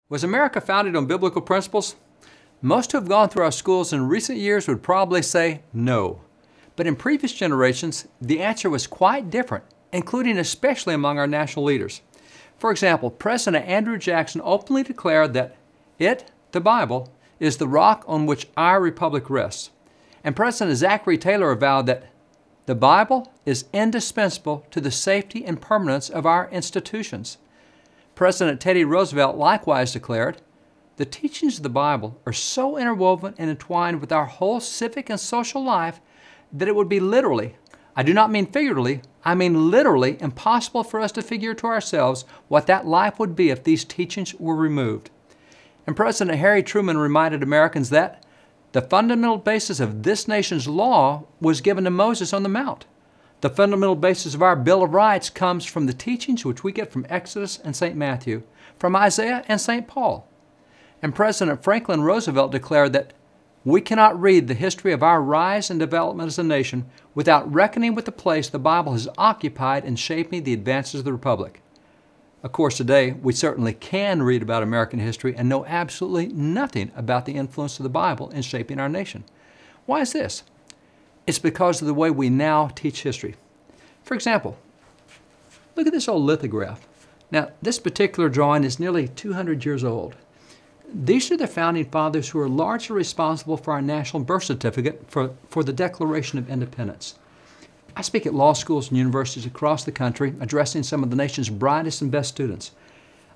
Was America founded on biblical principles? Most who have gone through our schools in recent years would probably say no. But in previous generations, the answer was quite different, including especially among our national leaders. For example, President Andrew Jackson openly declared that the Bible, is the rock on which our republic rests. And President Zachary Taylor avowed that the Bible is indispensable to the safety and permanence of our institutions. President Teddy Roosevelt likewise declared, "The teachings of the Bible are so interwoven and entwined with our whole civic and social life that it would be literally, I do not mean figuratively, I mean literally impossible for us to figure to ourselves what that life would be if these teachings were removed." And President Harry Truman reminded Americans that the fundamental basis of this nation's law was given to Moses on the Mount. The fundamental basis of our Bill of Rights comes from the teachings which we get from Exodus and St. Matthew, from Isaiah and St. Paul. And President Franklin Roosevelt declared that we cannot read the history of our rise and development as a nation without reckoning with the place the Bible has occupied in shaping the advances of the Republic. Of course, today, we certainly can read about American history and know absolutely nothing about the influence of the Bible in shaping our nation. Why is this? It's because of the way we now teach history. For example, look at this old lithograph. Now, this particular drawing is nearly 200 years old. These are the founding fathers who are largely responsible for our national birth certificate for the Declaration of Independence. I speak at law schools and universities across the country, addressing some of the nation's brightest and best students.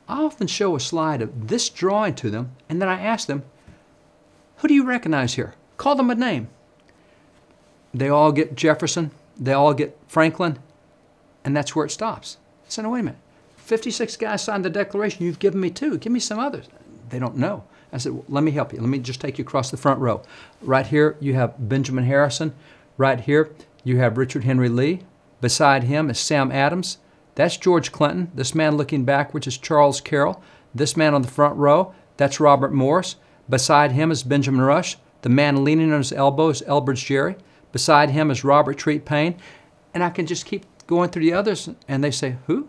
I often show a slide of this drawing to them, and then I ask them, who do you recognize here? Call them a name. They all get Jefferson, they all get Franklin, and that's where it stops. I said, no, wait a minute. 56 guys signed the Declaration. You've given me 2. Give me some others. They don't know. I said, well, let me help you. Let me just take you across the front row. Right here, you have Benjamin Harrison. Right here, you have Richard Henry Lee. Beside him is Sam Adams. That's George Clinton. This man looking backwards is Charles Carroll. This man on the front row, that's Robert Morris. Beside him is Benjamin Rush. The man leaning on his elbow is Elbridge Gerry. Beside him is Robert Treat Paine. And I can just keep going through the others, and they say, who?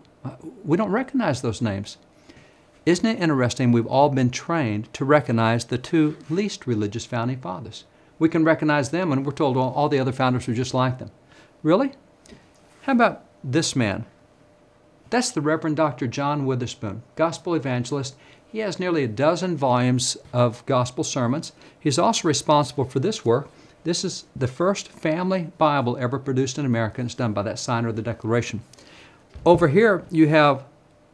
We don't recognize those names. Isn't it interesting we've all been trained to recognize the 2 least religious founding fathers? We can recognize them, and we're told all the other founders are just like them. Really? How about this man? That's the Reverend Dr. John Witherspoon, gospel evangelist. He has nearly a dozen volumes of gospel sermons. He's also responsible for this work. This is the first family Bible ever produced in America, and it's done by that signer of the Declaration. Over here, you have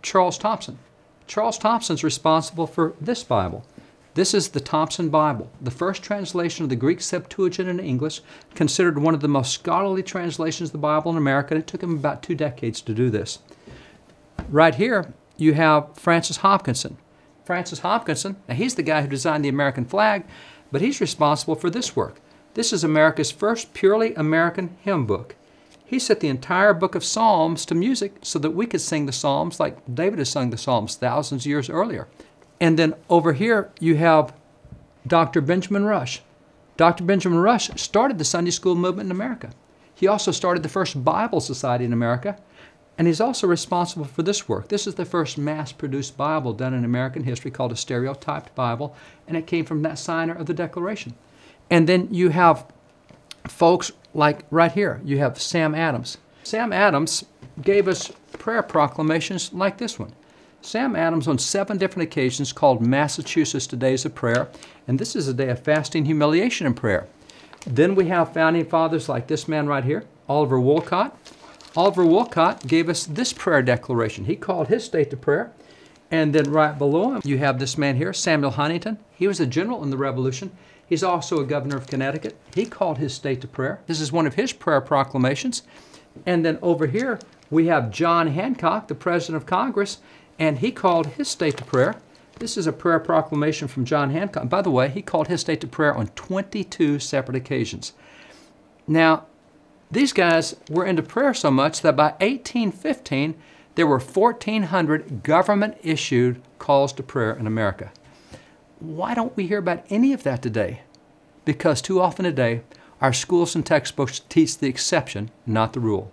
Charles Thompson. Charles Thompson's responsible for this Bible. This is the Thompson Bible, the first translation of the Greek Septuagint into English, considered one of the most scholarly translations of the Bible in America, and it took him about 2 decades to do this. Right here, you have Francis Hopkinson. Francis Hopkinson, now he's the guy who designed the American flag, but he's responsible for this work. This is America's first purely American hymn book. He set the entire book of Psalms to music so that we could sing the Psalms like David has sung the Psalms thousands of years earlier. And then over here, you have Dr. Benjamin Rush. Dr. Benjamin Rush started the Sunday school movement in America. He also started the first Bible Society in America, and he's also responsible for this work. This is the first mass-produced Bible done in American history called a stereotyped Bible, and it came from that signer of the Declaration. And then you have folks like right here, you have Sam Adams. Sam Adams gave us prayer proclamations like this one. Sam Adams on 7 different occasions called Massachusetts to days of prayer, and this is a day of fasting, humiliation, and prayer. Then we have founding fathers like this man right here, Oliver Wolcott. Oliver Wolcott gave us this prayer declaration. He called his state to prayer. And then right below him, you have this man here, Samuel Huntington. He was a general in the Revolution. He's also a governor of Connecticut. He called his state to prayer. This is one of his prayer proclamations. And then over here, we have John Hancock, the President of Congress, and he called his state to prayer. This is a prayer proclamation from John Hancock. By the way, he called his state to prayer on 22 separate occasions. Now, these guys were into prayer so much that by 1815, there were 1,400 government-issued calls to prayer in America. Why don't we hear about any of that today? Because too often today, our schools and textbooks teach the exception, not the rule.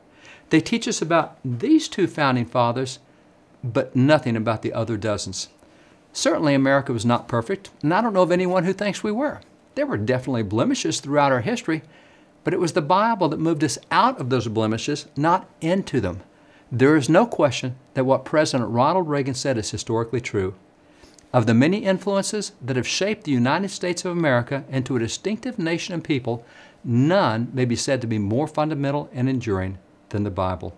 They teach us about these 2 founding fathers, but nothing about the other dozens. Certainly America was not perfect, and I don't know of anyone who thinks we were. There were definitely blemishes throughout our history, but it was the Bible that moved us out of those blemishes, not into them. There is no question that what President Ronald Reagan said is historically true. Of the many influences that have shaped the United States of America into a distinctive nation and people, none may be said to be more fundamental and enduring than the Bible.